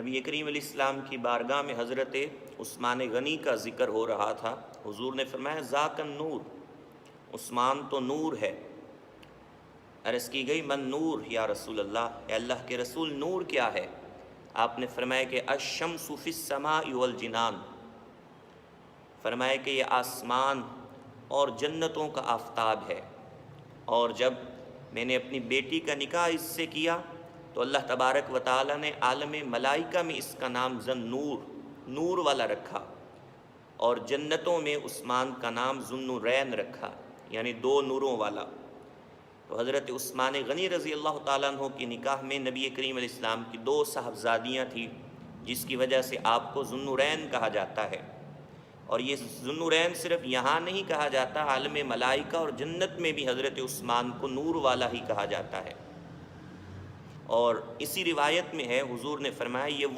نبی کریم علیہ السلام کی بارگاہ میں حضرت عثمان غنی کا ذکر ہو رہا تھا۔ حضور نے فرمایا ذاک النور، عثمان تو نور ہے۔ عرض کی گئی من نور یا رسول اللہ، اے اللہ کے رسول نور کیا ہے؟ آپ نے فرمایا کہ الشمس فی السماء والجنان، فرمایا کہ یہ آسمان اور جنتوں کا آفتاب ہے۔ اور جب میں نے اپنی بیٹی کا نکاح اس سے کیا تو اللہ تبارک و تعالیٰ نے عالم ملائکہ میں اس کا نام ذوالنور، نور والا رکھا، اور جنتوں میں عثمان کا نام ذوالنورین رکھا، یعنی دو نوروں والا۔ تو حضرت عثمان غنی رضی اللہ تعالیٰ عنہ کی نکاح میں نبی کریم علیہ السلام کی دو صاحبزادیاں تھیں، جس کی وجہ سے آپ کو ذوالنورین کہا جاتا ہے۔ اور یہ ذوالنورین صرف یہاں نہیں کہا جاتا، عالم ملائکہ اور جنت میں بھی حضرت عثمان کو نور والا ہی کہا جاتا ہے۔ اور اسی روایت میں ہے، حضور نے فرمایا یہ